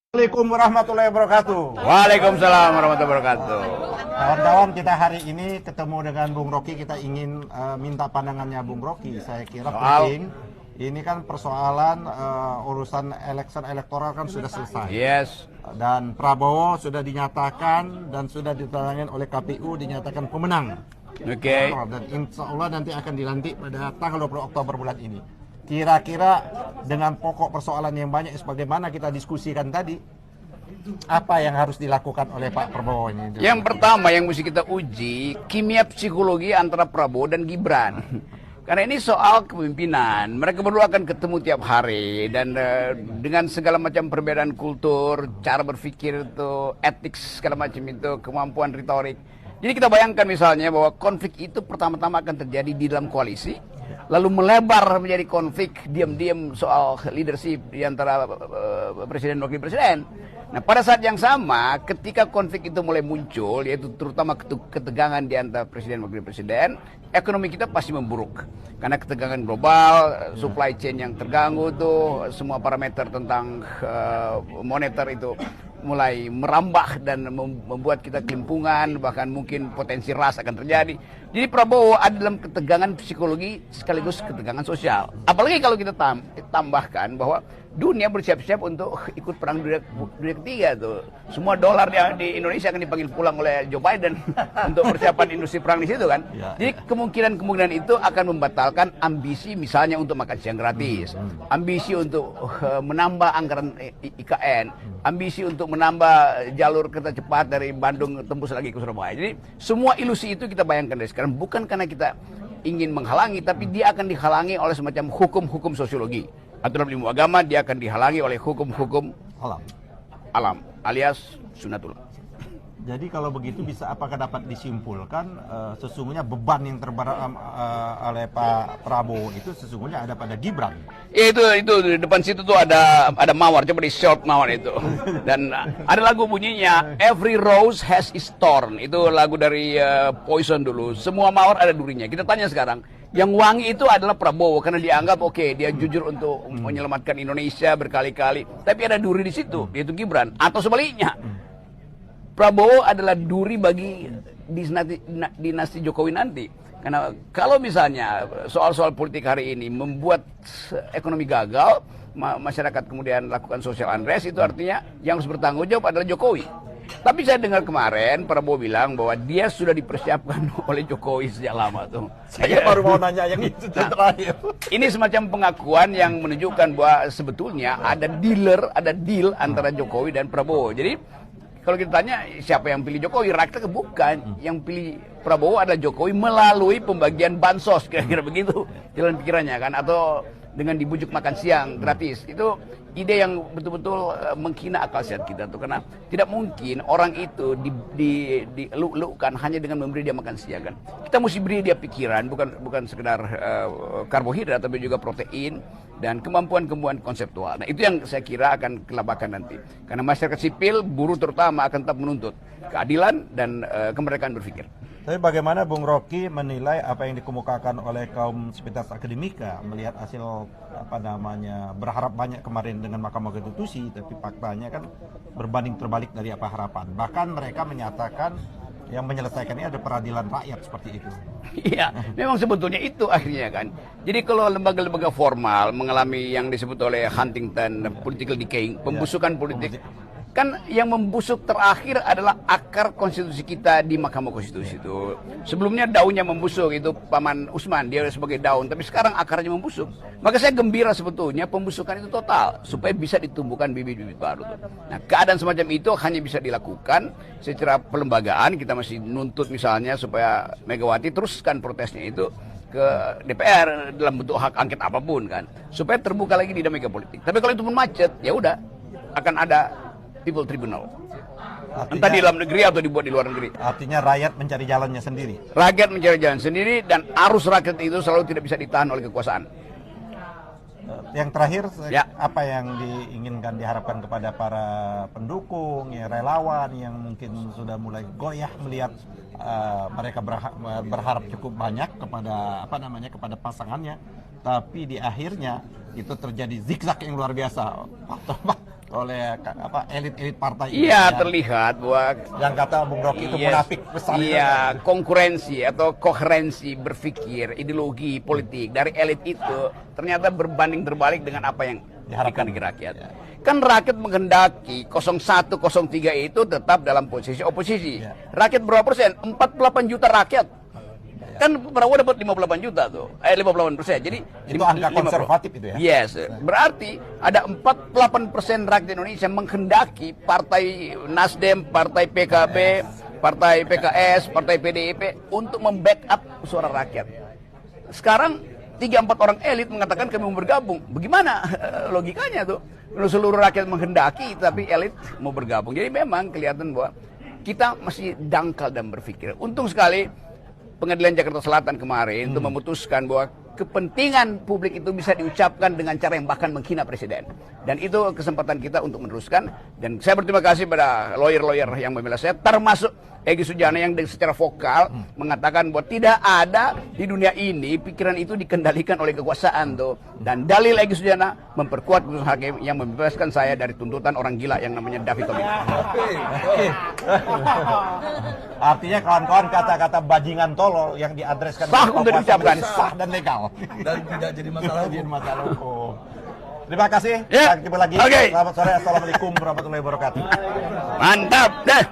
Assalamualaikum warahmatullahi wabarakatuh. Waalaikumsalam warahmatullahi wabarakatuh. Kawan-kawan, kita hari ini ketemu dengan Bung Rocky. Kita ingin minta pandangannya Bung Rocky. Saya kira penting. Ini kan persoalan urusan elektoral kan sudah selesai. Yes. Dan Prabowo sudah dinyatakan dan sudah ditandatangan oleh KPU dinyatakan pemenang. Oke. Dan insya Allah nanti akan dilantik pada tanggal 20 Oktober bulan ini. Kira-kira dengan pokok persoalan yang banyak sebagaimana kita diskusikan tadi, apa yang harus dilakukan oleh Pak Prabowo ini? Yang pertama yang mesti kita uji kimia psikologi antara Prabowo dan Gibran. Karena ini soal kepemimpinan. Mereka berdua akan ketemu tiap hari dan dengan segala macam perbedaan kultur, cara berpikir itu, etik segala macam itu, kemampuan retorik. Jadi kita bayangkan misalnya bahwa konflik itu pertama-tama akan terjadi di dalam koalisi, lalu melebar menjadi konflik diam-diam soal leadership di antara presiden dan wakil presiden. Nah, pada saat yang sama ketika konflik itu mulai muncul, yaitu terutama ketegangan di antara presiden dan wakil presiden, ekonomi kita pasti memburuk. Karena ketegangan global, supply chain yang terganggu tuh, semua parameter tentang moneter itu mulai merambah dan membuat kita kelimpungan, bahkan mungkin potensi ras akan terjadi. Jadi Prabowo ada dalam ketegangan psikologi sekaligus ketegangan sosial. Apalagi kalau kita tambahkan bahwa dunia bersiap-siap untuk ikut perang dunia ketiga tuh. Semua dolar di Indonesia akan dipanggil pulang oleh Joe Biden untuk persiapan industri perang di situ kan. Jadi kemungkinan itu akan membatalkan ambisi misalnya untuk makan siang gratis, ambisi untuk menambah anggaran IKN, ambisi untuk menambah jalur kereta cepat dari Bandung tembus lagi ke Surabaya. Jadi semua ilusi itu kita bayangkan dari sekarang bukan karena kita ingin menghalangi, tapi dia akan dihalangi oleh semacam hukum-hukum sosiologi. Atau dalam ilmu agama dia akan dihalangi oleh hukum-hukum alam alias sunatullah. Jadi kalau begitu bisa apakah dapat disimpulkan sesungguhnya beban yang terberat oleh Pak Prabowo itu sesungguhnya ada pada Gibran? Itu di depan situ tuh ada mawar, coba di short mawar itu. Dan ada lagu bunyinya Every Rose Has Its Thorn. Itu lagu dari Poison dulu. Semua mawar ada durinya. Kita tanya sekarang, yang wangi itu adalah Prabowo karena dianggap oke, dia jujur untuk menyelamatkan Indonesia berkali-kali. Tapi ada duri di situ, yaitu Gibran. Atau sebaliknya, Prabowo adalah duri bagi dinasti Jokowi nanti. Karena kalau misalnya soal-soal politik hari ini membuat ekonomi gagal, masyarakat kemudian lakukan social unrest, itu artinya yang harus bertanggung jawab adalah Jokowi. Tapi saya dengar kemarin Prabowo bilang bahwa dia sudah dipersiapkan oleh Jokowi sejak lama tuh. Saya baru mau nanya yang itu terakhir. Ini semacam pengakuan yang menunjukkan bahwa sebetulnya ada deal antara Jokowi dan Prabowo. Jadi kalau kita tanya siapa yang pilih Jokowi, rakyat bukan. Yang pilih Prabowo adalah Jokowi melalui pembagian bansos, kira-kira begitu jalan pikirannya kan, atau dengan dibujuk makan siang gratis. Itu ide yang betul-betul menghina akal sehat kita tuh, karena tidak mungkin orang itu diluk-lukkan hanya dengan memberi dia makan siang kan. Kita mesti beri dia pikiran, bukan sekedar karbohidrat, tapi juga protein dan kemampuan-kemampuan konseptual. Nah, itu yang saya kira akan kelabakan nanti. Karena masyarakat sipil, buruh terutama akan tetap menuntut keadilan dan kemerdekaan berpikir. Tapi bagaimana Bung Rocky menilai apa yang dikemukakan oleh kaum sivitas akademika melihat hasil berharap banyak kemarin dengan Mahkamah Konstitusi, tapi faktanya kan berbanding terbalik dari apa harapan. Bahkan mereka menyatakan yang menyelesaikan ini ada peradilan rakyat seperti itu. Iya, memang sebetulnya itu akhirnya kan. Jadi kalau lembaga-lembaga formal mengalami yang disebut oleh Huntington political decaying, pembusukan politik, kan yang membusuk terakhir adalah akar konstitusi kita di Mahkamah Konstitusi itu. Sebelumnya daunnya membusuk, itu Paman Usman, dia sebagai daun, tapi sekarang akarnya membusuk. Maka saya gembira sebetulnya pembusukan itu total, supaya bisa ditumbuhkan bibit-bibit baru. Nah, keadaan semacam itu hanya bisa dilakukan secara pelembagaan. Kita masih nuntut misalnya supaya Megawati teruskan protesnya itu ke DPR dalam bentuk hak angket apapun kan, supaya terbuka lagi dinamika politik. Tapi kalau itu pun macet, ya udah akan ada People Tribunal. Entah di dalam negeri atau dibuat di luar negeri. Artinya rakyat mencari jalannya sendiri. Rakyat mencari jalan sendiri dan arus rakyat itu selalu tidak bisa ditahan oleh kekuasaan. Yang terakhir, ya, apa yang diinginkan diharapkan kepada para pendukung, ya, relawan yang mungkin sudah mulai goyah melihat mereka berharap cukup banyak kepada kepada pasangannya, tapi di akhirnya itu terjadi zigzag yang luar biasa. elit-elit partai. Iya, Ya. terlihat bahwa Yang kata Bung Rocky itu munafik besar. iya, konkurensi atau koherensi berpikir ideologi politik dari elit itu ternyata berbanding terbalik dengan apa yang Diharapkan dikehendaki rakyat. Kan rakyat menghendaki 01, 03 itu tetap dalam posisi oposisi. Ya. Rakyat berapa persen? 48 juta rakyat. Kan Prabowo dapat 58 juta tuh. 58%. Jadi Itu angka konservatif itu ya? Yes. Berarti ada 48% rakyat Indonesia menghendaki partai Nasdem, partai PKB, partai PKS, partai PDIP untuk membackup suara rakyat. Sekarang 3-4 orang elit mengatakan kami mau bergabung. Bagaimana logikanya tuh? Seluruh rakyat menghendaki tapi elit mau bergabung. Jadi memang kelihatan bahwa kita masih dangkal dan berpikir. Untung sekali Pengadilan Jakarta Selatan kemarin untuk memutuskan bahwa kepentingan publik itu bisa diucapkan dengan cara yang bahkan menghina presiden. Dan itu kesempatan kita untuk meneruskan. Dan saya berterima kasih pada lawyer-lawyer yang membela saya, termasuk Egy Sujana yang secara vokal mengatakan bahwa tidak ada di dunia ini pikiran itu dikendalikan oleh kekuasaan tuh. Dan dalil Egy Sujana memperkuat putusan hakim yang membebaskan saya dari tuntutan orang gila yang namanya David Tobing. Artinya kawan-kawan kata-kata bajingan tolol yang diadreskan Sah untuk diucapkan. sah dan legal. Dan tidak jadi masalah Jadi hukum. masalah hukum. Terima kasih. Ya. Sampai jumpa lagi. Oke. Selamat sore. Assalamualaikum warahmatullahi wabarakatuh. Mantap dah.